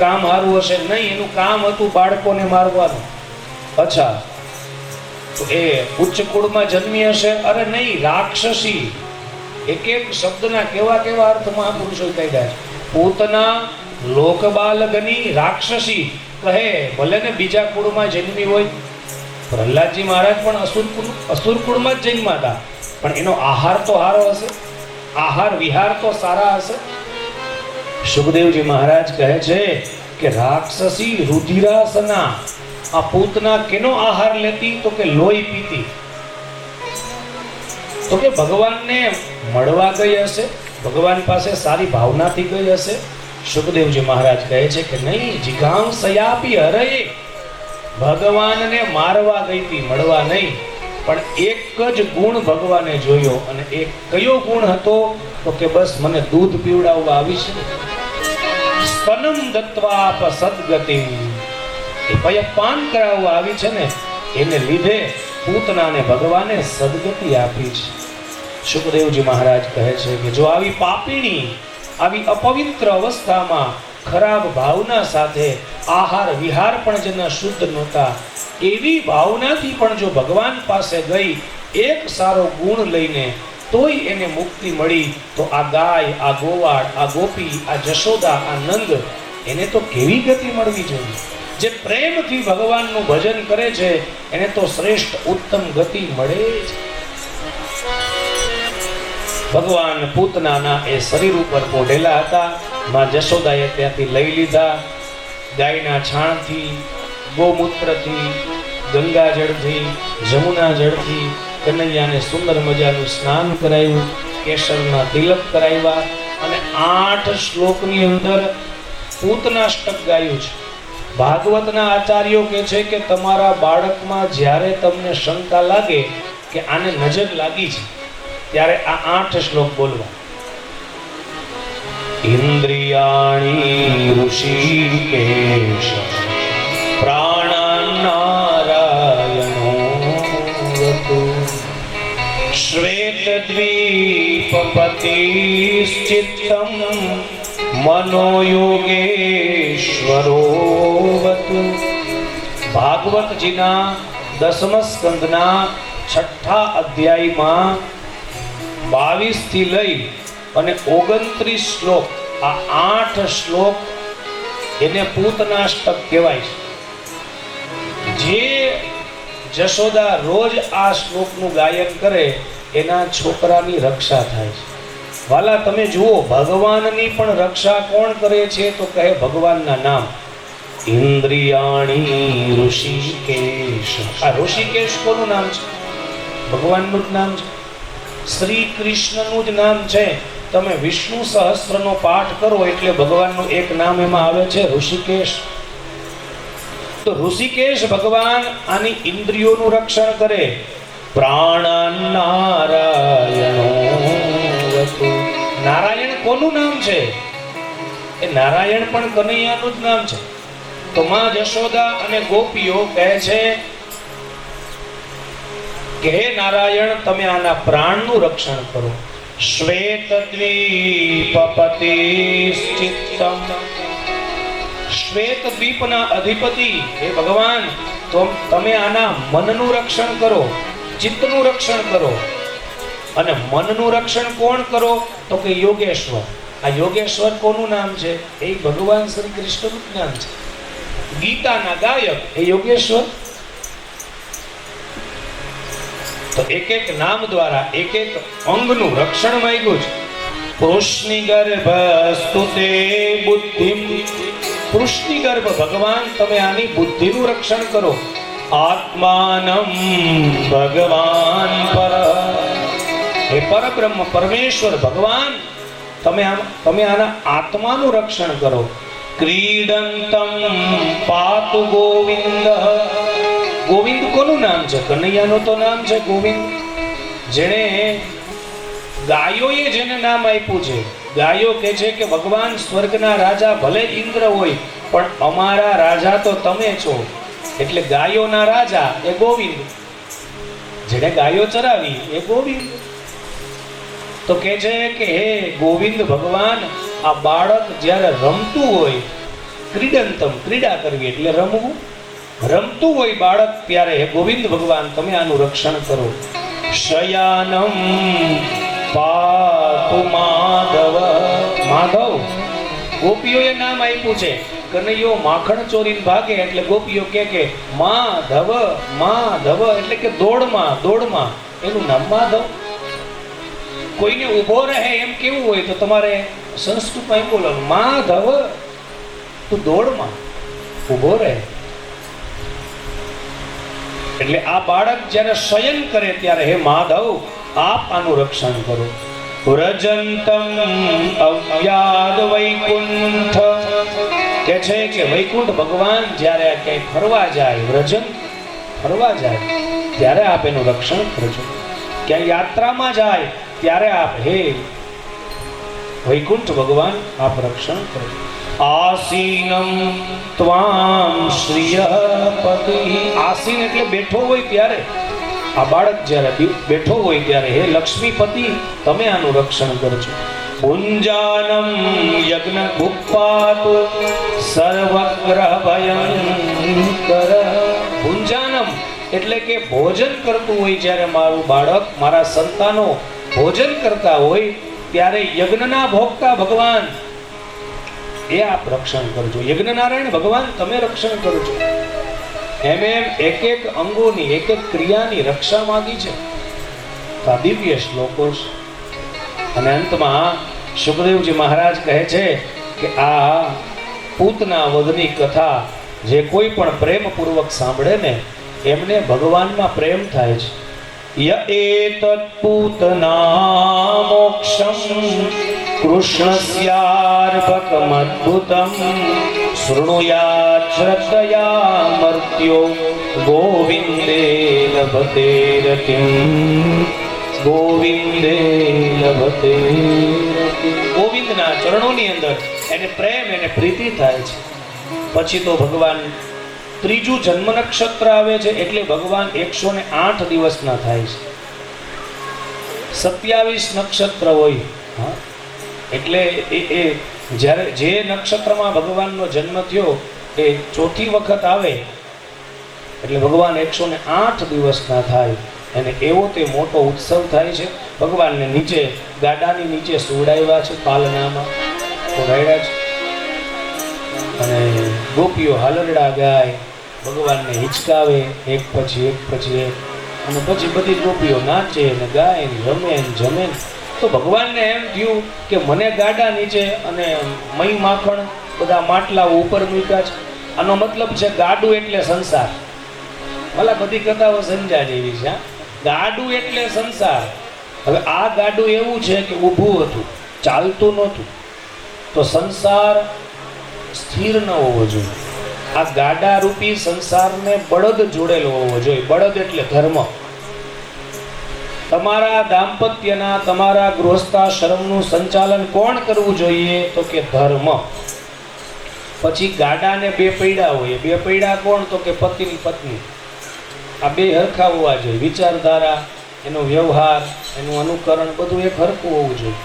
કામ સારું હશે? નહીં, એનું કામ હતું બાળકોને મારવાનું. અચ્છા, તો એ ઉચ્ચ કુળમાં જન્મી હશે? અરે નહીં, રાક્ષસી. એક એક શબ્દના કેવા કેવા અર્થ મહાપુરુષો કાઢ્યા છે. પૂતના, લોકબાલગની, રાક્ષસી કહે ભલે ને બીજા કુળમાં જન્મી હોય. પ્રહલાદજી મહારાજ પણ અસુર કુળમાં જ જન્મ્યા હતા, પણ એનો આહાર તો સારો હશે, આહાર વિહાર તો સારા હશે. સુખદેવજી મહારાજ કહે છે કે રાક્ષસી રુધિરાસના. આ પૂતના કેનો આહાર લેતી? તો કે લોહી પીતી. તો કે ભગવાનને મળવા ગઈ હશે, ભગવાન પાસે સારી ભાવનાથી ગઈ હશે. સુખદેવજી મહારાજ કહે છે કે નહીં, જિઘાંસયાપી હરયે. ભગવાનને મારવા ગઈ હતી, મળવા નહીં. પણ એક જ ગુણ ભગવાને જોયો, અને એ કયો ગુણ હતો? તો કે બસ મને દૂધ પીવડાવવા આવી છે. સ્તનમ દત્વાપ સદગતિ. એ પયપાન કરાવવા આવી છે ને, એને લીધે પૂતનાને ભગવાને સદગતિ આપી છે. સુખદેવજી મહારાજ કહે છે કે જો આવી પાપીણી, આવી અપવિત્ર અવસ્થામાં ખરાબ ભાવના સાથે આહાર વિહાર પણ જેના શુદ્ધ નહોતા, એવી ભાવનાથી પણ જો ભગવાન પાસે ગઈ એક સારો ગુણ લઈને, તોય એને મુક્તિ મળી, તો આ ગાય, આ ગોવાળ, આ ગોપી, આ જશોદા, આ નંદ, એને તો કેવી ગતિ મળવી જોઈએ? જે પ્રેમથી ભગવાનનું ભજન કરે છે એને તો શ્રેષ્ઠ ઉત્તમ ગતિ મળે છે. ભગવાન પૂતનાના એ શરીર ઉપર પોઢેલા હતા. માં જશોદાએ ત્યાંથી લઈ લીધા. ગાયના છાણથી, ગોમૂત્રથી, ગંગાજળથી, જમુના જળથી કનૈયાને સુંદર મજાનું સ્નાન કરાવ્યું, કેસરના તિલક કરાવ્યા, અને 8 શ્લોકની અંદર પૂતનાષ્ટક ગાયું છે. ભાગવતના આચાર્યો કહે છે કે તમારા બાળકમાં જ્યારે તમને શંકા લાગે કે આને નજર લાગી છે, ત્યારે આ 8 શ્લોક બોલવા. ઇન્દ્રિયાણી ઋષિકેશ પ્રાણાનારાયણો વતુ શ્વેતદ્વીપપતિશ્ચિત્તમ મનોયોગેશ્વરો વતુ. ભાગવતજીના 10મા સ્કંદના 6ઠા અધ્યાયમાં 22 થી લઈ અને 29 શ્લોક, આ 8 શ્લોક એને પૂતનાષ્ટક કહેવાય છે. જે જશોદા રોજ આ શ્લોકનું ગાયન કરે એના છોકરાની રક્ષા થાય છે. વાલા તમે જુઓ, ભગવાનની પણ રક્ષા કોણ કરે છે? તો કહે ભગવાનના નામ. ઇન્દ્રિયાણી ઋષિકેશ. આ ઋષિકેશ કોનું નામ છે? ભગવાનનું જ નામ છે. શ્રી કૃષ્ણનું જ નામ છે. તમે વિષ્ણુ સહસ્ત્રનો પાઠ કરો એટલે ભગવાનનું એક નામ એમાં આવે છે, ઋષિકેશ. તો ઋષિકેશ ભગવાન આની ઇન્દ્રિયોનું રક્ષણ કરે. પ્રાણાનારાયણો વતુ. નારાયણ કોનું નામ છે? એ નારાયણ પણ કનૈયાનું જ નામ છે. તો માં જશોદા અને ગોપીઓ કહે છે કે હે નારાયણ, તમે આના પ્રાણનું રક્ષણ કરો. શ્વેતદ્વીપપતિશ્ચિત્તમ. શ્વેત દ્વીપના અધિપતિ હે ભગવાન, તો તમે આના મનનું રક્ષણ કરો, ચિત્તનું રક્ષણ કરો. અને મનનું રક્ષણ કોણ કરો? તો કે યોગેશ્વર. આ યોગેશ્વર કોનું નામ છે? એ ભગવાન શ્રી કૃષ્ણનું નામ છે. ગીતાના ગાયક એ યોગેશ્વર. તો એક એક નામ દ્વારા એક એક અંગનું રક્ષણ માંગ્યું છે. પુરુષની ગર્ભ સ્તુતે બુદ્ધિમ. પુરુષની ગર્ભ ભગવાન, તમે આની બુદ્ધિનું રક્ષણ કરો. આત્માનમ ભગવાન પર. હે પરબ્રહ્મ પરમેશ્વર ભગવાન, તમે આના આત્માનું રક્ષણ કરો. ક્રીડંતમ પાતુ ગોવિંદ. ગોવિંદ કોનું નામ છે? કનૈયાનું તો નામ છે ગોવિંદ. જેણે ગાયોએ જેને નામ આપ્યું છે. ગાયો કહે છે કે ભગવાન સ્વર્ગના રાજા ભલે ઇન્દ્ર હોય, પણ અમારા રાજા તો તમે છો. એટલે ગાયોના રાજા એ ગોવિંદ. જેને ગાયો ચરાવી એ ગોવિંદ. તો કહે છે કે હે ગોવિંદ ભગવાન, આ બાળક જ્યારે રમતું હોય ક્રીડંતમ, ક્રીડા કરવી એટલે રમવું. રમતું હોય બાળક ત્યારે હે ગોવિંદ ભગવાન તમે આનું રક્ષણ કરો. શયાનમ પાતુ માધવ. માધવ ગોપીઓએ નામ આપ્યું છે. કનૈયો માખણ ચોરીને ભાગે એટલે ગોપીઓ કે માધવ માધવ એટલે કે દોડમાં દોડમાં, એનું નામ માધવ. કોઈને ઊભો રહે એમ કેવું હોય તો તમારે સંસ્કૃતમાં એમ બોલવાનું માધવ, તું દોડમાં ઊભો રહે. એટલે આ બાળક જ્યારે શયન કરે ત્યારે હે માધવ આપ આનું રક્ષણ કરો. વ્રજંતમ અવ્યાદ વૈકુંઠ કે છે કે વૈકુંઠ ભગવાન જ્યારે ક્યાંય ફરવા જાય, વ્રજન ફરવા જાય ત્યારે આપ એનું રક્ષણ કરજો. ક્યાંય યાત્રામાં જાય ત્યારે આપ હે વૈકુંઠ ભગવાન આપ રક્ષણ કરો. આસીનમ ત્વામ શ્રિય પતિ. આસીન એટલે બેઠો હોય ત્યારે, આ બાળક જ્યારે બેઠો હોય ત્યારે હે લક્ષ્મીપતિ તમે આનું રક્ષણ કરજો. ભુંજાનમ યજ્ઞ ભુપાતુ સર્વગ્રહ ભયંકર. ભુંજાનમ એટલે કે ભોજન કરતું હોય જ્યારે મારું બાળક, મારા સંતાનો ભોજન કરતા હોય ત્યારે યજ્ઞના ભોગતા ભગવાન એ આપ રક્ષણ કરજો. યજ્ઞ નારાયણ ભગવાન તમે રક્ષણ કરજો. એમ એક એક અંગોની એક એક ક્રિયાની રક્ષા માંગી છે. આ દિવ્ય શ્લોકો છે. અને અંતમાં સુખદેવજી મહારાજ કહે છે કે આ પૂતના વધની કથા જે કોઈ પણ પ્રેમપૂર્વક સાંભળે ને એમને ભગવાનમાં પ્રેમ થાય છે. ય એતત પૂતના મોક્ષમ કૃષ્ણસ્યાર્ભકમદ્ભુતમ શૃણુયાત શ્રદ્ધયા મર્ત્યો ગોવિંદે લભતે રતિમ. ગોવિંદે લભતે રતિમ. ગોવિંદના ચરણોની અંદર એને પ્રેમ એને પ્રીતિ થાય છે. પછી તો ભગવાન ત્રીજું જન્મ નક્ષત્ર આવે છે એટલે ભગવાન 108 દિવસના થાય છે. 27 નક્ષત્ર હોય એટલે એ જ્યારે જે નક્ષત્રમાં ભગવાનનો જન્મ થયો એ ચોથી વખત આવે એટલે ભગવાન 108 દિવસના થાય. અને એવો તે મોટો ઉત્સવ થાય છે. ભગવાનને નીચે ગાડાની નીચે સુવડાવ્યા છે, પાલનામાં સુવડાવ્યા છે. અને ગોપીઓ હાલરડા ગાય, ભગવાનને હિચકાવે એક પછી એક. અને પછી બધી ગોપીઓ નાચે ને ગાય ને રમે ને જમે. તો ભગવાનને એમ થયું કે મને ગાડા નીચે અને મઈ માખણ બધા માટલાઓ ઉપર મૂક્યા છે. આનો મતલબ છે ગાડું એટલે સંસાર. ભલા બધી કથાઓ સમજા જેવી છે. ગાડું એટલે સંસાર. હવે આ ગાડું એવું છે કે ઊભું હતું, ચાલતું નહોતું. તો સંસાર સ્થિર ન હોવો જોઈએ. આ ગાડા રૂપી સંસારને બળદ જોડેલો હોવો જોઈએ. બળદ એટલે ધર્મ. તમારા દાંપત્યના, તમારા ગૃહસ્થાશ્રમનું સંચાલન કોણ કરવું જોઈએ તો કે ધર્મ. પછી ગાડાને બે પૈડા હોય. બે પૈડા કોણ તો કે પતિ પત્ની. આ બે હરખા હોવા જોઈએ. વિચારધારા, એનો વ્યવહાર, એનું અનુકરણ બધું એક હરખું હોવું જોઈએ.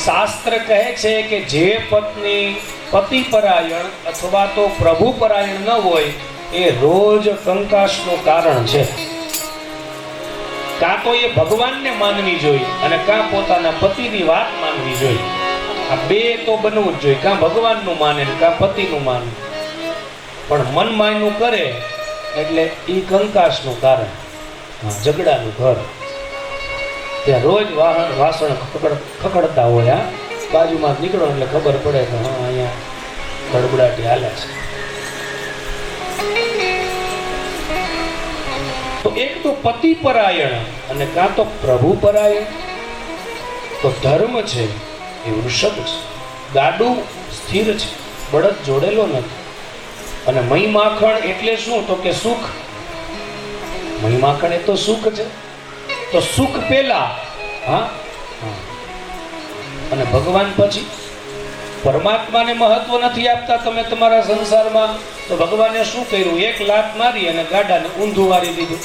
શાસ્ત્ર કહે છે કે જે પત્ની પતિપરાયણ અથવા તો પ્રભુપરાયણ ન હોય એ રોજ કંકાસનું કારણ છે. કાં તો એ ભગવાનને માનવી જોઈએ અને કાં પોતાના પતિની વાત માનવી જોઈએ. આ બે તો બનવું જ જોઈએ. કાં ભગવાનનું માને કાં પતિનું માને. પણ મન માયનું કરે એટલે એ કંકાસનું કારણ, ઝઘડાનું ઘર. ત્યાં રોજ વાસણ ખખડતા હોય. બાજુમાં નીકળો એટલે ખબર પડે કે હા અહીંયા ગડબડાટી હાલે છે. તો એક તો પતિ પરાયણ અને કાં તો પ્રભુ પરાયણ. તો ધર્મ છે એ વૃષભ છે. ગાડું સ્થિર છે, બળદ જોડેલો નથી. અને મઈ માખણ એટલે શું તો કે સુખ. મઈ માખણ એ તો સુખ છે. તો સુખ પેલા, હા, અને ભગવાન પછી. પરમાત્માને મહત્વ નથી આપતા તમે તમારા સંસારમાં તો ભગવાને શું કર્યું? એક લાત મારી અને ગાડાને ઊંધું મારી દીધું.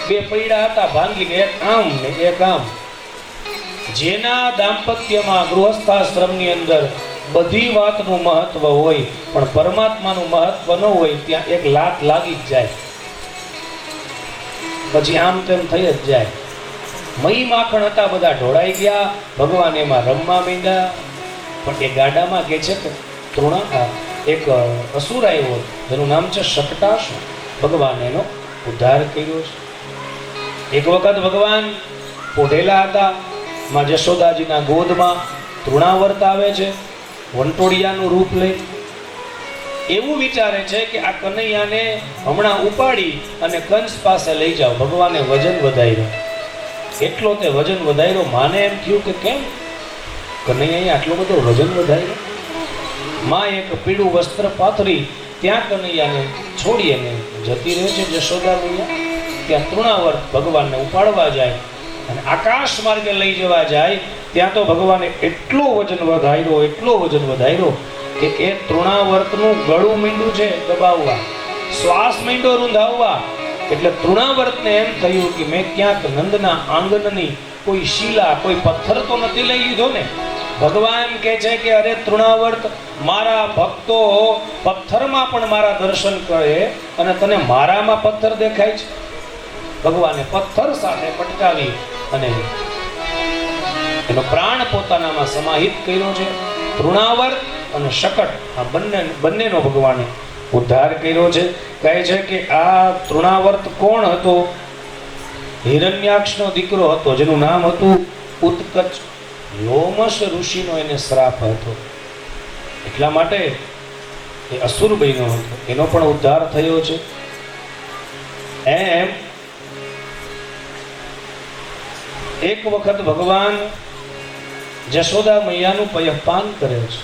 બે પૈડા હતા ભાંગીને, એક આમ ને એક આમ. જેના દાંપત્યમાં ગૃહસ્થાશ્રમની અંદર બધી વાતનું મહત્વ હોય પણ પરમાત્માનું મહત્વ ન હોય ત્યાં એક લાત લાગી જ જાય, પછી આમ તેમ થઈ જ જાય. મહી માખણ હતા બધા ઢોળાઈ ગયા, ભગવાન એમાં રમવા માંડ્યા. પણ એ ગાડામાં કે છે કે એક અસુર આવ્યો જેનું નામ છે શકટાસુર. ભગવાન એનો ઉદ્ધાર કર્યો છે. એક વખત ભગવાન પોઢેલા હતા, માં જશોદાજીના ગોદમાં તૃણાવર્ત આવે છે વંટોળિયાનું રૂપ લઈ. એવું વિચારે છે કે આ કનૈયાને હમણાં ઉપાડી અને કંસ પાસે લઈ જાઓ. ભગવાને વજન વધાર્યો, એટલો તે વજન વધાર્યો, માને એમ થયું કે કેમ કનૈયાએ આટલો બધો વજન વધાર્યો. માં એક પીળું વસ્ત્ર પાથરી ત્યાં કનૈયાને છોડી અને જતી રહે છે જશોદા મૈયા. ત્યાં તૃણાવર્ત ભગવાનને ઉપાડવા જાય અને આકાશ માર્ગે લઈ જવા જાય ત્યાં તો ભગવાને એટલો વજન વધાર્યો કે એ તૃણાવર્તનું ગળું મીંડું છે દબાવવા, શ્વાસ મીંડો રૂંધાવવા. એટલે તૃણાવર્તને એમ થયું કે મેં ક્યાંક નંદના આંગણની કોઈ શીલા, કોઈ પથ્થર તો નથી લઈ લીધો ને. ભગવાન કહે છે કે અરે તૃણાવર્ત, મારા ભક્તો પથ્થરમાં પણ મારા દર્શન કરે અને તને મારામાં પથ્થર દેખાય છે. ભગવાને પથ્થર સાથે પટકાવી અને એનો પ્રાણ પોતાનામાં સમાહિત કર્યો છે. તૃણાવર્ત અને શકટ આ બંનેનો ભગવાને ઉદ્ધાર કર્યો છે. કહે છે કે આ તૃણાવર્ત કોણ હતો? હિરણ્યાક્ષનો દીકરો હતો જેનું નામ હતું ઉત્કચ. લોમશ ઋષિનો એને શ્રાપ હતો, એટલા માટે એ અસુર બન્યો હતો. એનો પણ ઉદ્ધાર થયો છે. એમ એક વખત ભગવાન જશોદા મૈયાનું પયપાન કરે છે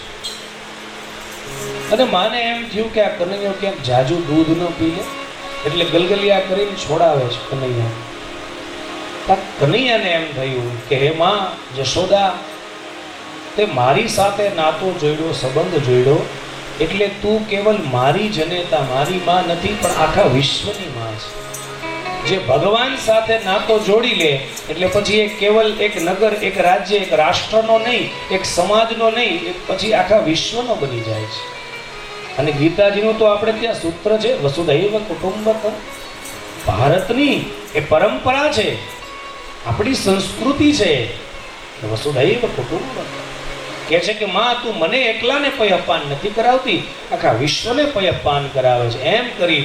અને માને એમ થયું કે આ કનૈયો ક્યાંક જાજુ દૂધ ન પીએ એટલે ગલગલિયા કરીને છોડાવે છે કનૈયા. કનૈયાને એમ થયું કે હે માં જશોદા, તે મારી સાથે નાતો જોડ્યો, સંબંધ જોડ્યો, એટલે તું કેવલ મારી જનેતા, મારી માં નથી પણ આખા વિશ્વની માં છે. જે ભગવાન સાથે નાતો જોડી લે એટલે પછી એ કેવલ એક નગર, એક રાજ્ય, એક રાષ્ટ્રનો નહીં, એક સમાજનો નહીં, પછી આખા વિશ્વનો બની જાય છે. અને ગીતાજીનું તો આપણે ત્યાં સૂત્ર છે વસુધૈવ કુટુંબકમ. ભારતની એ પરંપરા છે, આપણી સંસ્કૃતિ છે વસુધૈવ કુટુંબકમ. કહે છે કે માં તું મને એકલાને પયપાન નથી કરાવતી, આખા વિશ્વને પયપાન કરાવે છે. એમ કરી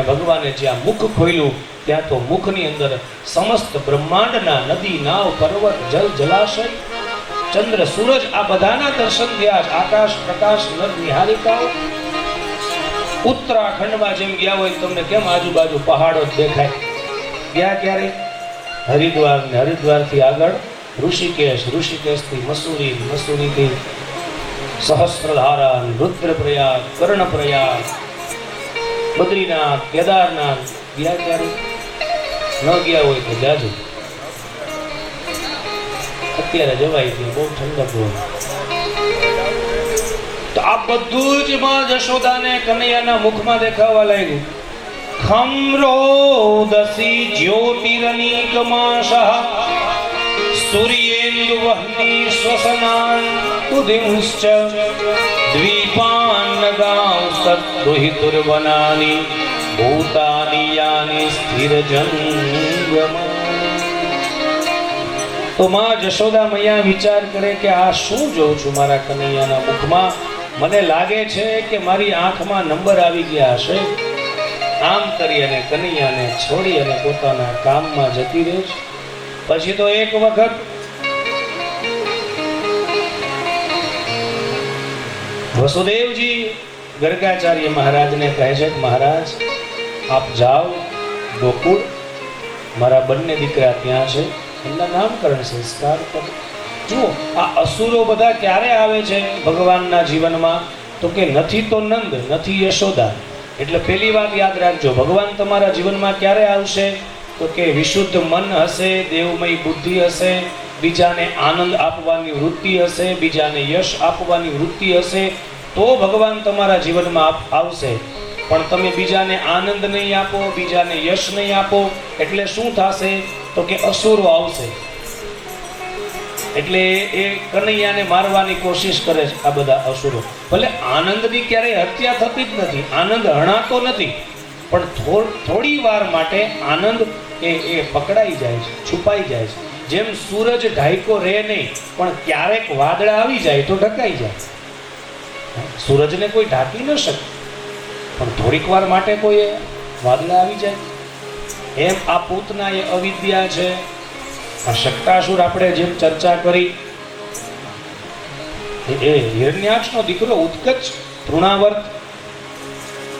ભગવાને જ્યાં મુખ ખોલ્યું ત્યાં તો મુખની અંદર સમસ્ત બ્રહ્માંડના નદી, નાવ, પર્વત, જલ, જલાશય, ચંદ્ર, સૂરજ આ બધાના દર્શન થયા. આકાશ, પ્રકાશ, નર નિહારિકાઓ. ઉત્તરાખંડમાં જેમ ગયા હોય તમને કેમ આજુબાજુ પહાડો જ દેખાય? ગયા ક્યારે? હરિદ્વાર ને હરિદ્વારથી આગળ ઋષિકેશ, ઋષિકેશથી મસૂરી, મસૂરીથી સહસ્ત્રધારા, રુદ્રપ્રયાગ, કર્ણપ્રયાગ, બદ્રીનાથ, કેદારનાથ. ગયા ક્યારે? ન ગયા હોય તો જાજો, અત્યારે જવાય ત્યાં, બહુ ઠંડક હોય. તો આ બધું જ માં જશોદાને કનૈયાના મુખમાં દેખાવા લાગ્યું. ખમ્રોદસી જ્યોતિરનીકમાશઃ સૂર્યેન્દુ વહ્નિ શ્વસનાન ઉદિંશ્ચ દ્વીપાન્નગાં સદ્દુહિતુર્વનાની ભૂતાની યાની સ્થિરજંગમા. તો માં જશોદા મૈયા વિચાર કરે કે આ શું જોઉં છું મારા કનૈયાના મુખમાં? મને લાગે છે કે મારી આંખમાં નંબર આવી ગયા હશે. આમ કરી અને કનૈયાને છોડી અને પોતાના કામમાં જતી રહે છે. પછી તો એક વખત વસુદેવજી ગર્ગાચાર્ય મહારાજને કહે છે કે મહારાજ આપ જાઓ ગોકુળ, મારા બંને દીકરા ત્યાં છે, એમના નામકરણ સંસ્કાર કરો. જુઓ આ અસુરો બધા ક્યારે આવે છે ભગવાનના જીવનમાં? તો કે નથી તો નંદ, નથી યશોદા. એટલે પહેલી વાત યાદ રાખજો, ભગવાન તમારા જીવનમાં ક્યારે આવશે? તો કે વિશુદ્ધ મન હશે, દેવમય બુદ્ધિ હશે, બીજાને આનંદ આપવાની વૃત્તિ હશે, બીજાને યશ આપવાની વૃત્તિ હશે, તો ભગવાન તમારા જીવનમાં આવશે. પણ તમે બીજાને આનંદ નહીં આપો, બીજાને યશ નહીં આપો એટલે શું થશે? તો કે અસુરો આવશે. એટલે એ કનૈયાને મારવાની કોશિશ કરે છે આ બધા અસુરો. ભલે આનંદની ક્યારેય હત્યા થતી જ નથી, આનંદ હણાતો નથી, પણ થોડી વાર માટે આનંદ એ પકડાઈ જાય છે, છુપાઈ જાય છે. જેમ સૂરજ ઢાંકો રહે નહીં, પણ ક્યારેક વાદળા આવી જાય તો ઢકાઈ જાય. સૂરજને કોઈ ઢાંકી ન શકે, પણ થોડીક વાર માટે કોઈ વાદળા આવી જાય. એમ આ પૂતના એ અવિદ્યા છે. આ શક્તાસુર આપણે જેમ ચર્ચા કરી, એ હિરણ્યાક્ષનો દીકરો ઉત્કચ, તૃણાવર્ત,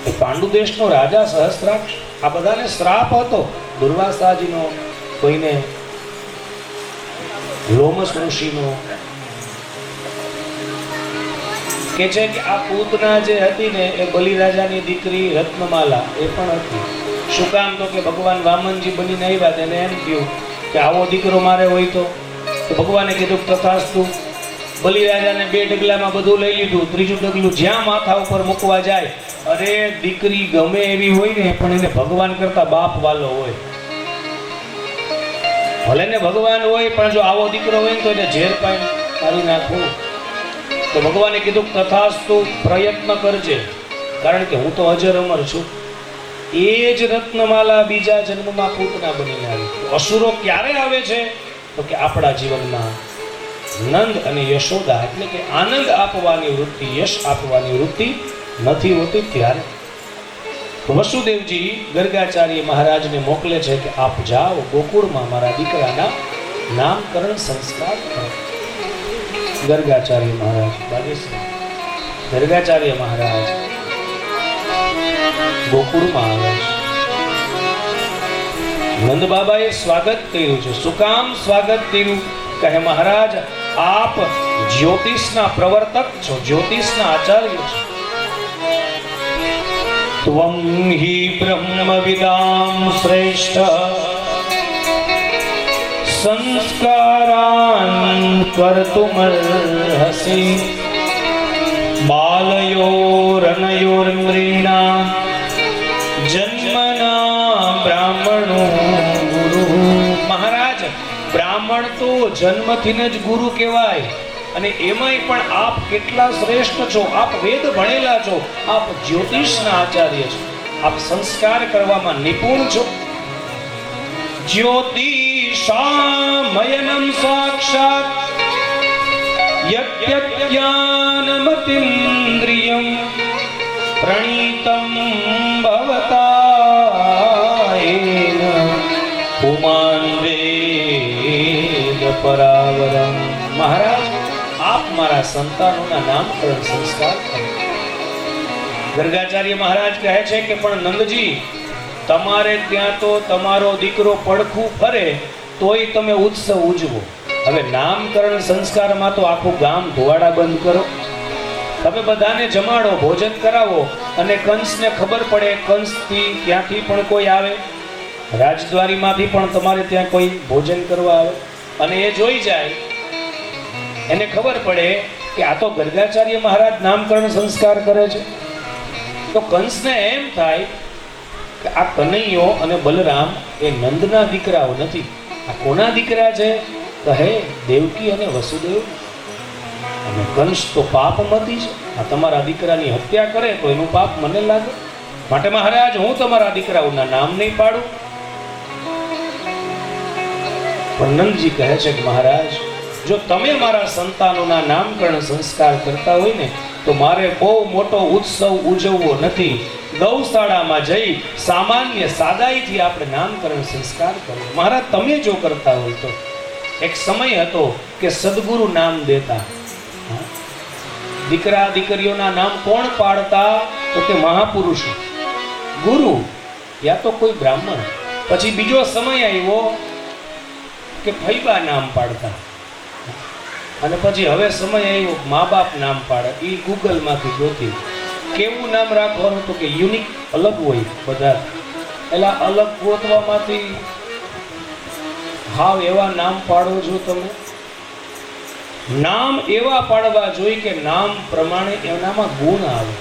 એ પાંડુ દેશનો રાજા સહસ્ત્રાક્ષ, આ બધાને શ્રાપ હતો. દુર્વાસાજીનો, કોઈને લોમસ ઋષિનો. કે છે કે આ પૂતના જે હતી ને એ બલિરાજાની દીકરી રત્નમાલા એ પણ હતી. શું કામ? તો કે ભગવાન વામનજી બનીને આવ્યા, તેને એમ થયું કે આવો દીકરો મારે હોય તો ભગવાને કીધું તથાસ્તુ. બલિરાજાને 2 ડગલામાં બધું લઈ લીધું. 3જું ડગલું જ્યાં માથા ઉપર મૂકવા જાય, અરે દીકરી ગમે એવી હોય ને, પણ એને ભગવાન કરતા બાપ વાલો હોય. ભલે ને ભગવાન હોય, પણ જો આવો દીકરો હોય તો એને ઝેર પાઈને મારી નાખવું. તો ભગવાને કીધું તથાસ્તુ, પ્રયત્ન કરજે, કારણ કે હું તો અજર અમર છું. એ જ રત્નમાલા બીજા જન્મમાં પૂતના બનીને આવી. અસુરો ક્યારે આવે છે? તો કે આપણા જીવનમાં નંદ અને યશોદા, એટલે કે આનંદ આપવાની વૃત્તિ, યશ આપવાની વૃત્તિ નથી હોતી ત્યારે. વસુદેવજી ગર્ગાચાર્ય મહારાજને મોકલે છે કે આપ જાઓ ગોકુળમાં મારા દીકરાના નામકરણ સંસ્કાર કરો. ગર્ગાચાર્ય મહારાજ, ગર્ગાચાર્ય મહારાજ ગોકુળમાં આવે છે. નંદ બાબાએ સ્વાગત કર્યું છે. શું કામ સ્વાગત કર્યું? કહે મહારાજ આપ જ્યોતિષના પ્રવર્તક છો, જ્યોતિષના આચાર્ય છો. ત્વમ હિ બ્રહ્મવિદામ શ્રેષ્ઠ સંસ્કારાન કર્તુમર્હસી બાલયોરનયોર્નૃણાં જન્મના બ્રાહ્મણો ગુરુ. મહારાજ બ્રાહ્મણ તો જન્મથી જ ગુરુ કહેવાય, અને એમાંય પણ આપ કેટલા શ્રેષ્ઠ છો. આપ વેદ ભણેલા છો, આપ જ્યોતિષના આચાર્ય છો, આપ સંસ્કાર કરવામાં નિપુણ છો. જ્યોતિષામયનમ સાક્ષાત યજ્ઞાનમતીન્દ્રિયમ પ્રણીતમ ભવતાયેન પુમાન વેદ પરાવરમ. મહારાજ આપ મારા સંતાનોના નામકરણ સંસ્કાર કરો. ગર્ગાચાર્ય મહારાજ કહે છે કે પણ નંદજી, તમારે ત્યાં તો તમારો દીકરો પડખું ફરે તોય તમે ઉત્સવ ઉજવો. હવે નામકરણ સંસ્કારમાં તો આખું ગામ ધોવાડા બંધ કરો. તમે બધાને જમાડો, ભોજન કરાવો, અને કંસને ખબર પડે, કંસથી ત્યાંથી પણ કોઈ આવે, રાજદ્વારીમાંથી પણ તમારે ત્યાં કોઈ ભોજન કરવા આવે, અને એ જોઈ જાય, એને ખબર પડે કે આ તો ગર્ગાચાર્ય મહારાજ નામકરણ સંસ્કાર કરે છે, તો કંસને એમ થાય કે આ કનૈયો અને બલરામ એ નંદના દીકરાઓ નથી, આ કોના દીકરા છે? કહે દેવકી અને વસુદેવ. અને કંસ તો પાપમતી છે, આ તમારા દીકરાની હત્યા કરે તો એનું પાપ મને લાગે, માટે મહારાજ હું તમારા દીકરાઓના નામ નહીં પાડું. પણ નંદજી કહે છે કે મહારાજ, જો તમે મારા સંતાનોના નામકરણ સંસ્કાર કરતા હોય ને, તો મારે બહુ મોટો ઉત્સવ ઉજવવો નથી. ગૌશાળામાં જઈ સામાન્ય સાદાઈથી આપણે નામકરણ સંસ્કાર કરીએ. મહારાજ તમે જો કરતા હોય તો. એક સમય હતો કે સદગુરુ નામ દેતા, દીકરા દીકરીઓના નામ કોણ પાડતા? તો કે મહાપુરુષ, ગુરુ યા તો કોઈ બ્રાહ્મણ. પછી બીજો સમય આવ્યો કે ફૈબા નામ પાડતા, અને પછી હવે સમય આવ્યો મા બાપ નામ પાડે. એ ગૂગલમાંથી ગોતી કેવું નામ રાખવાનું, તો કે યુનિક, અલગ હોય બધા. એટલે અલગ ગોતવામાંથી હાવ એવા નામ પાડો છો તમે. નામ એવા પાડવા જોઈએ કે નામ પ્રમાણે એનામાં ગુણ આવે.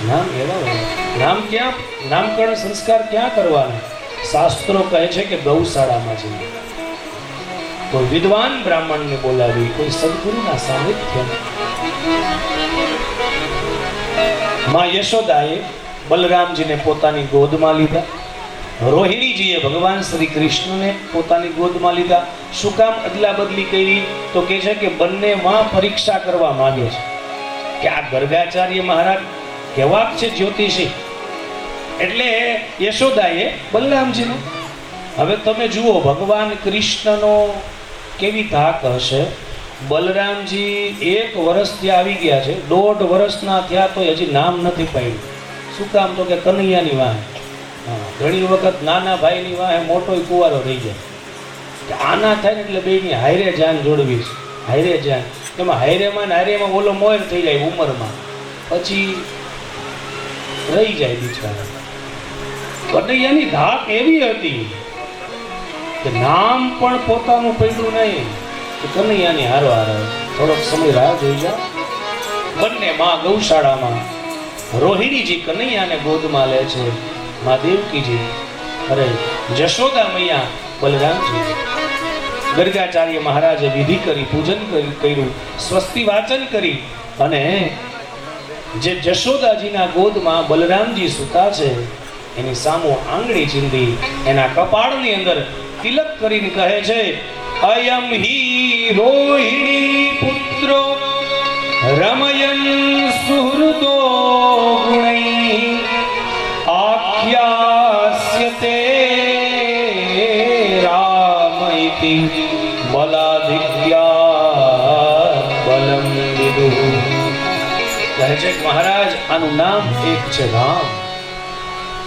નામ એવા હોય. નામ ક્યાં, નામકરણ સંસ્કાર ક્યાં કરવાના? શાસ્ત્રો કહે છે કે ગૌશાળામાં જઈએ. કોઈ વિદ્વાન બ્રાહ્મણને બોલાવી, કોઈ સદગુરુના સાનિધ્યમાં. માં યશોદાએ બલરામજીને પોતાની ગોદમાં લીધા. રોહિણીજીએ ભગવાન શ્રી કૃષ્ણને પોતાની ગોદમાં લીધા. શું કામ અદલા બદલી કરી? તો કહે છે કે બંને માં પરીક્ષા કરવા માંગે છે કે આ ગર્ગાચાર્ય મહારાજ કેવા છે જ્યોતિષી. એટલે યશોદાએ બલરામજીને. હવે તમે જુઓ ભગવાન કૃષ્ણનો કેવી ધાક હશે. બલરામજી 1 વર્ષથી આવી ગયા છે, 1.5 વર્ષના થયા તો હજી નામ નથી પાડ્યું. શું કામ? તો કે કનૈયાની વાહે. ઘણી વખત નાના ભાઈની વાહે મોટો કુંવારો રહી જાય કે આના થાય ને એટલે બેની હાયરે જાન જોડવી છે. હાયરે જાન એમાં હાયરેમાં ઓલો મોર થઈ જાય ઉંમરમાં, પછી રહી જાય બિચારા. કનૈયાની ધાક એવી હતી કે નામ પણ પોતાનું પડ્યું નહીં કે કનૈયાની હારો હારો થોડોક સમય રાહ જોઈ જા. બંને માં ગૌશાળામાં. રોહિણીજી કનૈયાને ગોદમાં લે છે. માં દેવકીજી અરે જશોદા મૈયા બલરામજી. ગર્ગાચાર્ય મહારાજે વિધિ કરી, પૂજન કર્યું, સ્વસ્તિ વાચન કરી અને જે જશોદાજીના ગોદમાં બલરામજી સૂતા છે એની સામો આંગળી ચીંધી એના કપાળની અંદર તિલક કરીને કહે છે, અયમ હિ રોહિણી પુત્રો રમયન સુહૃદો ગુણૈ આખ્યાસ્યતે રામૈતિ બલાધિક્યા બલમ વિદુ. કહે છે કે મહારાજ આનું નામ એક છે રામ,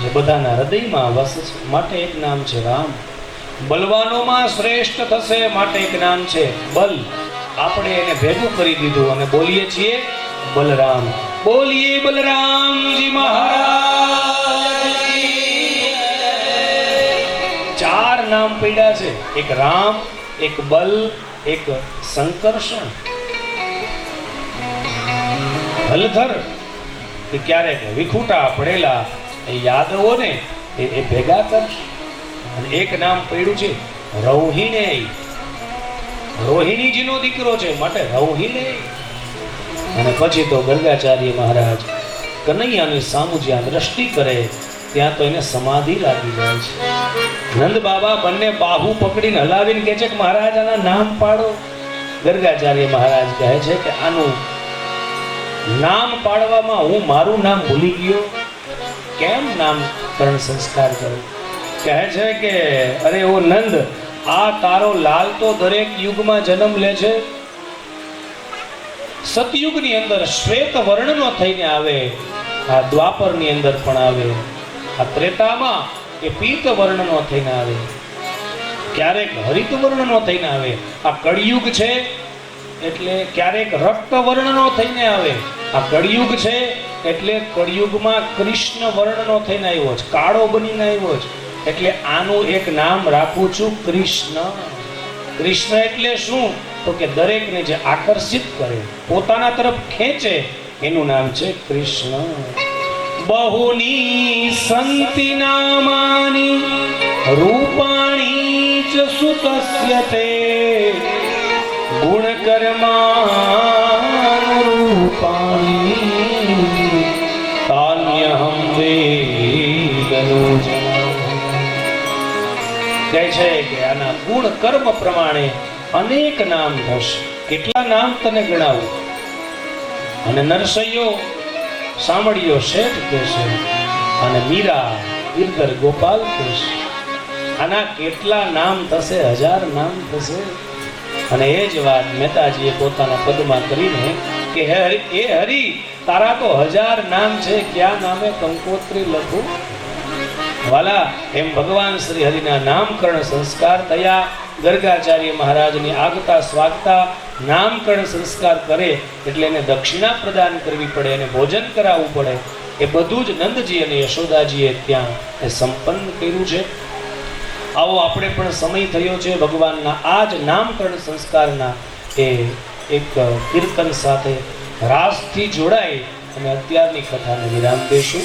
જે બધાના હૃદયમાં વસે છે માટે એક નામ છે રામ. બલવાનોમાં શ્રેષ્ઠ થશે માટે એક નામ છે બલ. આપણે એને ભેગું કરી દીધું અને બોલીએ છીએ બલરામ. બોલીએ બલરામજી મહારાજ. 4 નામ પડ્યા છે, એક રામ, એક બલ, એક સંકર્ષણ. હલધર કે ક્યારેક વિખૂટા પડેલા એ યાદવોને એ ભેગા કરશે. અને એક નામ પડ્યું છે રોહિણી. રોહિણીજીનો દીકરો છે માટે રોહિણી. અને પછી તો ગર્ગાચાર્ય મહારાજ કનૈયાની સામુ જ્યાં દ્રષ્ટિ કરે ત્યાં તો એને સમાધિ લાગી જાય છે. નંદ બાબા બંને બાહુ પકડીને હલાવીને કહે છે કે મહારાજ આના નામ પાડો. ગર્ગાચાર્ય મહારાજ કહે છે કે આનું નામ પાડવામાં હું મારું નામ ભૂલી ગયો, કેમ નામકરણ સંસ્કાર કરું? કહે છે કે અરે ઓ નંદ, આ તારો લાલ તો દરેક યુગમાં જન્મ લે છે. સતયુગની અંદર શ્વેત વર્ણનો થઈને આવે, આ દ્વાપરની અંદર પણ આવે, આ ત્રેતામાં એ પીત વર્ણનો થઈને આવે, ક્યારેક હરિત વર્ણનો થઈને આવે. આ કળિયુગ છે એટલે ક્યારેક રક્ત વર્ણનો થઈને આવે. આ કળિયુગ છે એટલે કળિયુગમાં કૃષ્ણ વર્ણનો થઈને આવ્યો છે, કાળો બનીને આવ્યો છે. એટલે આનું એક નામ રાખું છું કૃષ્ણ. કૃષ્ણ એટલે શું? તો કે દરેકને જે આકર્ષિત કરે, પોતાના તરફ ખેંચે, એનું નામ છે કૃષ્ણ. બહુની સંતિ નામાની રૂપાણી ચ સુતસ્ય તે ગુણકર્માનુરૂપાણી તાન્યહં વેદનુજના. કહે છે કે આના ગુણ કર્મ પ્રમાણે અનેક નામ થશે. કેટલા નામ તને ગણાવું? અને નરસૈયો સાંભળ્યો શેઠ કહેશે અને મીરા ગિરધર ગોપાલ કહેશે. આના કેટલા નામ થશે? 1000 નામ થશે. અને એ જ વાત મહેતાજીએ પોતાના પદમાં કરીને કે હે હરી, તારા તો 1000 નામ છે, ક્યાં નામે કંકોત્રી લખું? વાલા, એમ ભગવાન શ્રી હરિના નામકરણ સંસ્કાર થયા. ગર્ગાચાર્ય મહારાજની આગતા સ્વાગતા નામકરણ સંસ્કાર કરે એટલે એને દક્ષિણા પ્રદાન કરવી પડે, એને ભોજન કરાવવું પડે. એ બધું જ નંદજી અને યશોદાજીએ ત્યાં એ સંપન્ન કર્યું છે. આવો આપણે પણ સમય થયો છે ભગવાનના આ જ નામકરણ સંસ્કારના એ એક કીર્તન સાથે રાસથી જોડાઈ અને અત્યારની કથાને વિરામ દઈશું.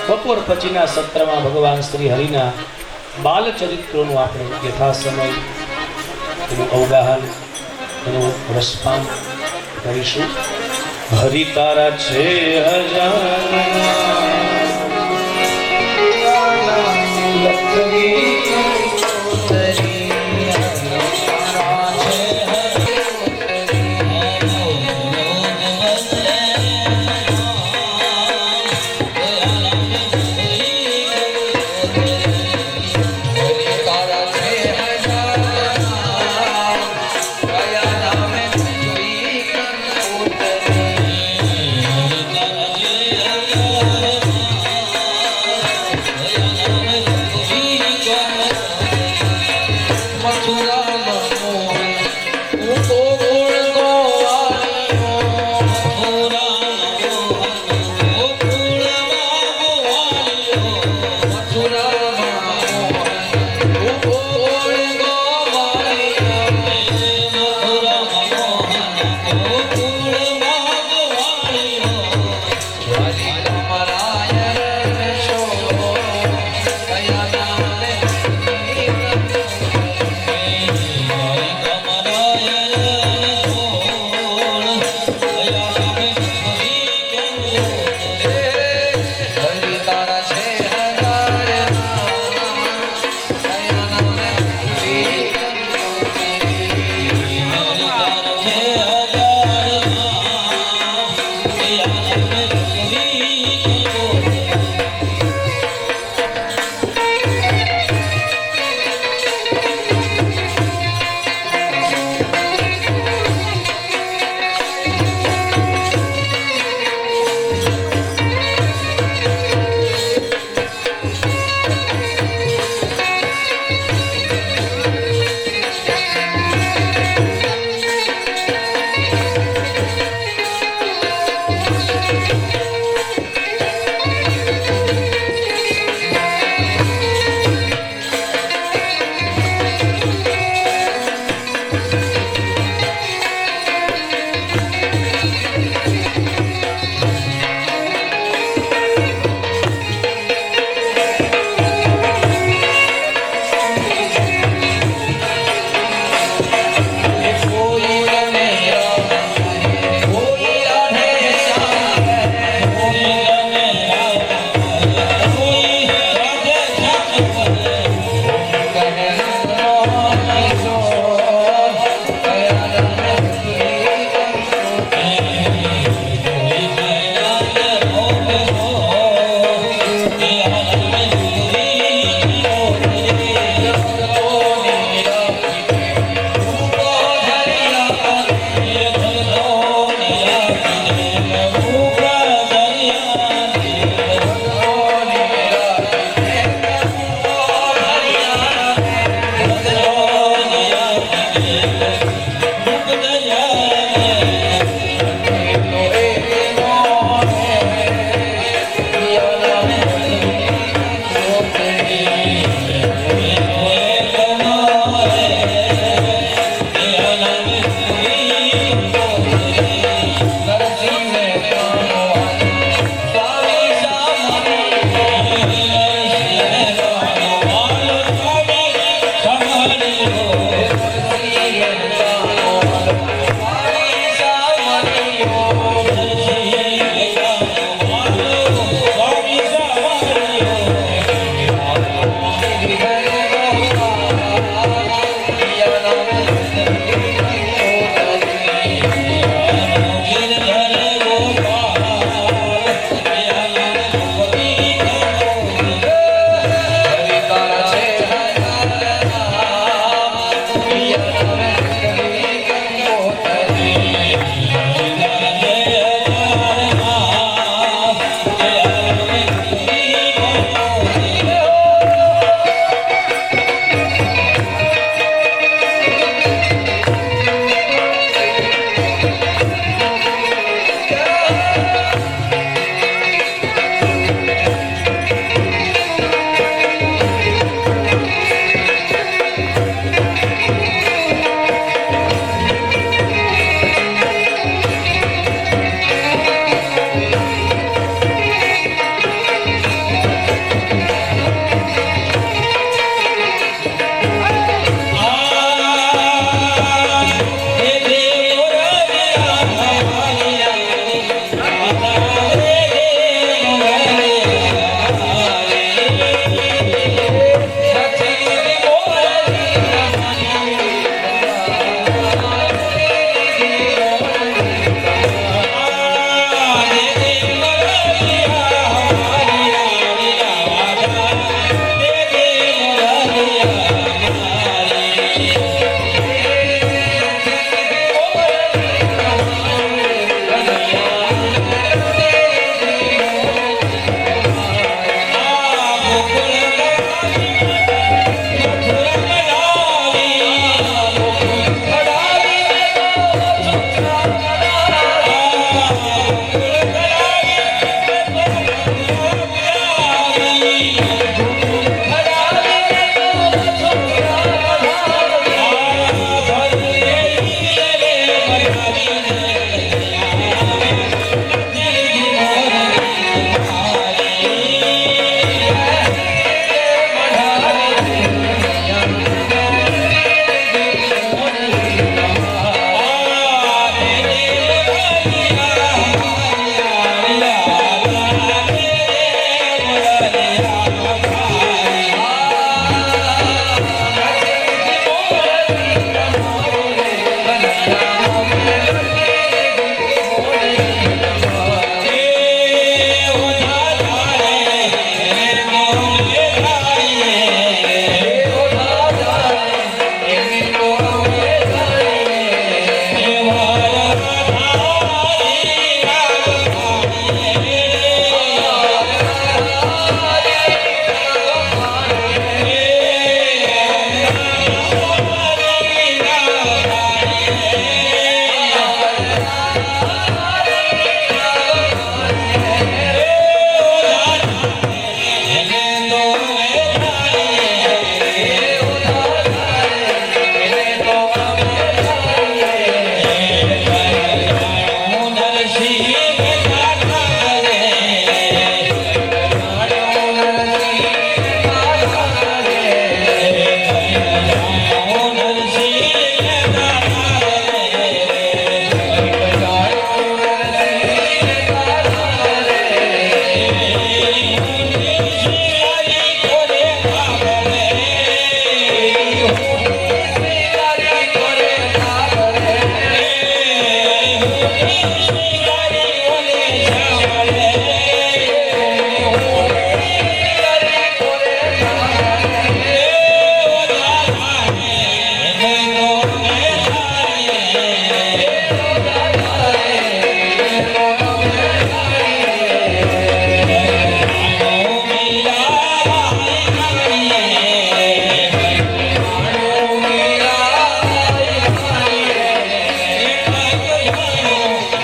બપોર પછીના સત્રમાં ભગવાન શ્રી હરિના બાલચરિત્રોનું આપણે યથાસમય એનું અવગાહન, એનું રસપાન કરીશું. હરિ તારા છે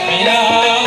મીરા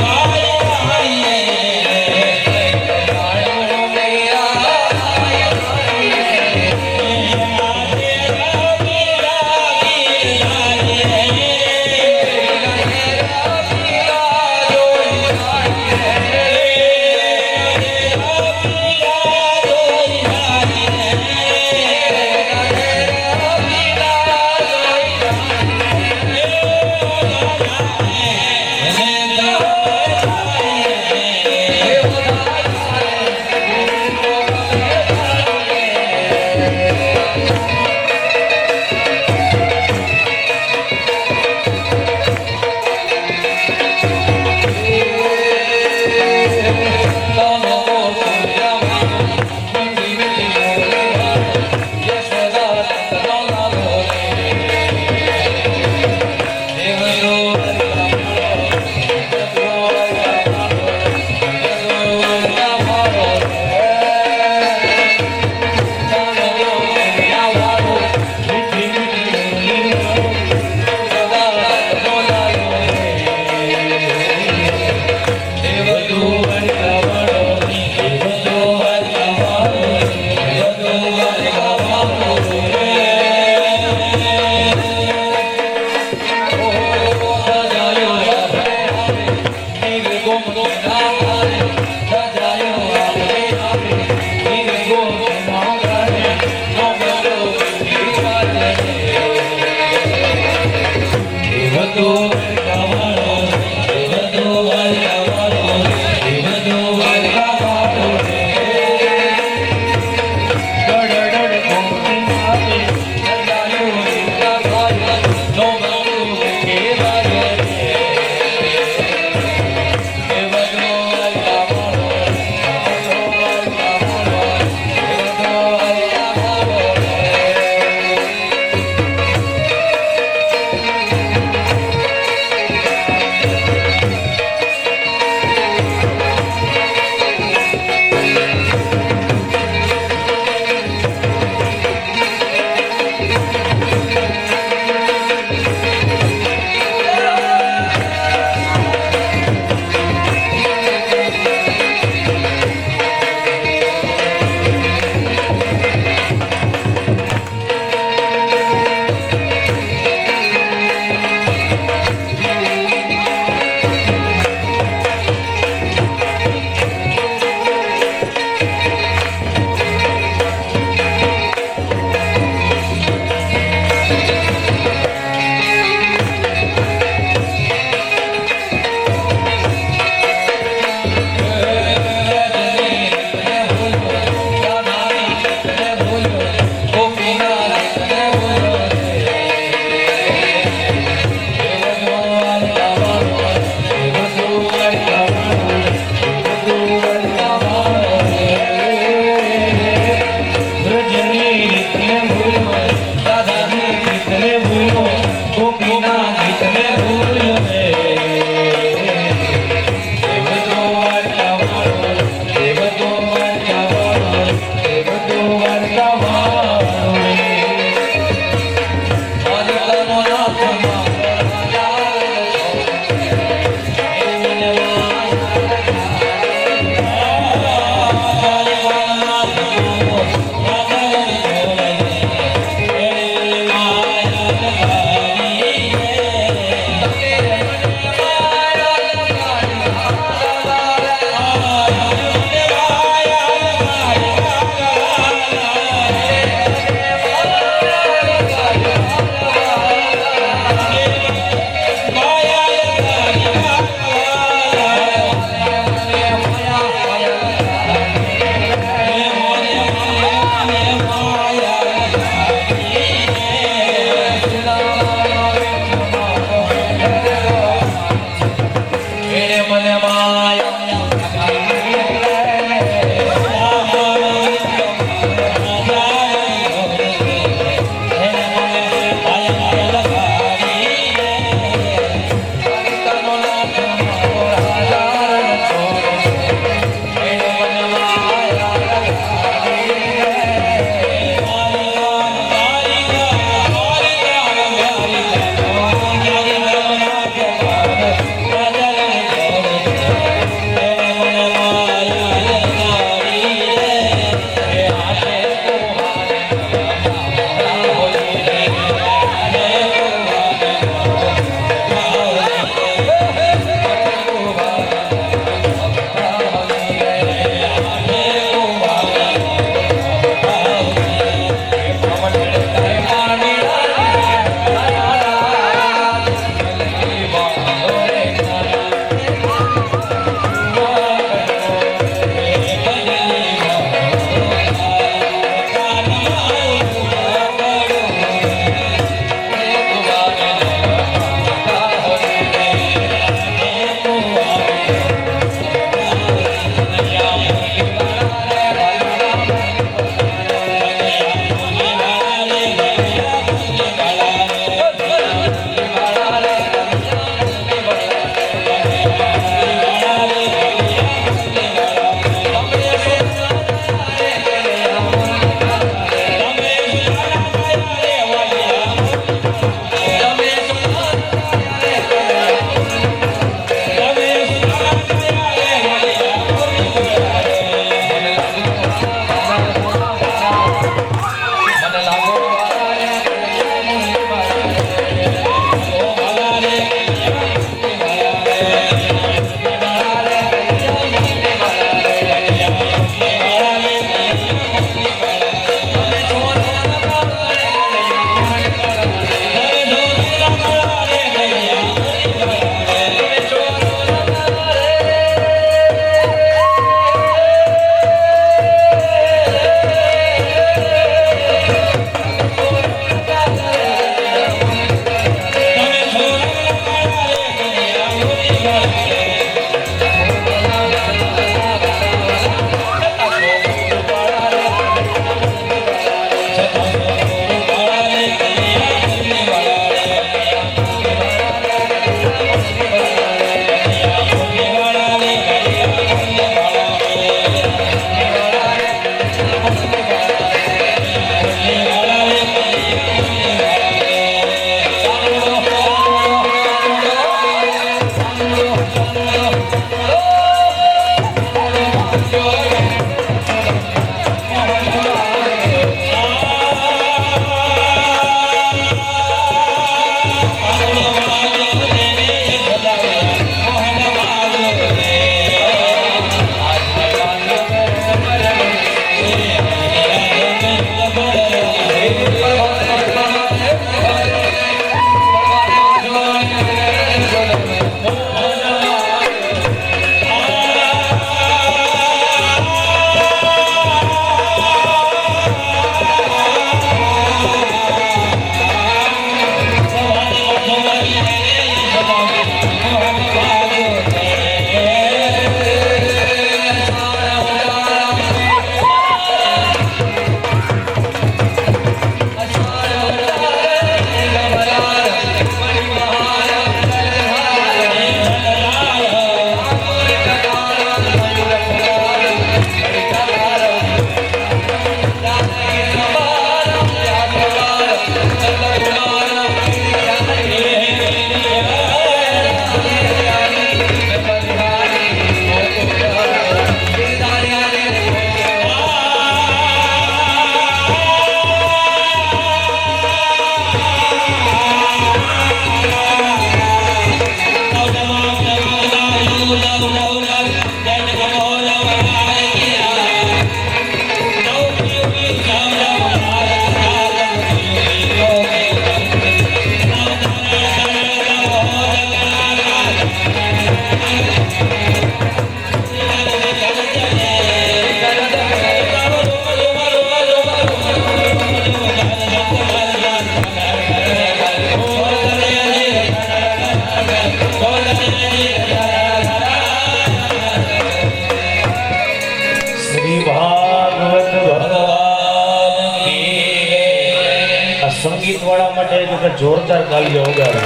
વાળા માટે એક વખત જોરદાર તાળીઓ વગાડો.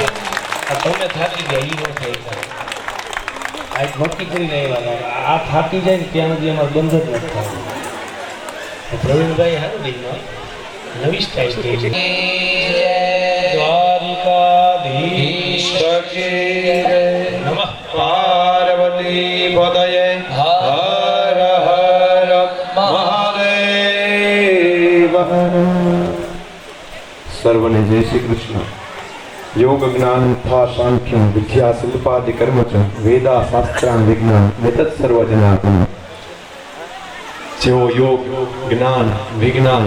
આ તમે થાકી ગયા ઈ ન થાય. આ એક નક્કી કરીને આવ્યા. આ થાકી જાય ને ત્યાં સુધી અમારે બંધ જ નથી થતું. પ્રવીણભાઈ હારું દીધું નવી સ્ટાઇલ છે. દ્વારિકાધીશ નમઃ પાર્વતી પતયે હર હર મહાદેવ. સર્વને જય શ્રી કૃષ્ણ. યોગ જ્ઞાન થા સાંખ્યમ વિદ્યા શિલ્પાદિ કર્મ ચ વેદા શાસ્ત્રાન વિજ્ઞાન એતત્ સર્વ જનાર્દન. જેઓ યોગ જ્ઞાન વિજ્ઞાન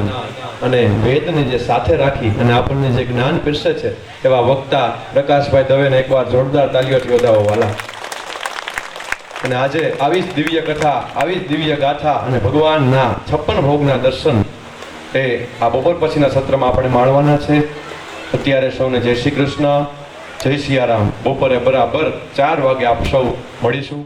અને વેદને જે સાથે રાખી અને આપણને જે જ્ઞાન પીરસે છે એવા વક્તા પ્રકાશભાઈ દવેને એકવાર જોરદાર તાલીઓથી વધાવો વાલા. અને આજે આવી જ દિવ્ય કથા, આવી જ દિવ્ય ગાથા અને ભગવાનના 56 ભોગના દર્શન એ આ બપોર પછીના સત્રમાં આપણે માણવાના છે. અત્યારે સૌને જય શ્રી કૃષ્ણ, જય સિયારામ. બપોરે બરાબર 4 વાગે આપ સૌ મળીશું.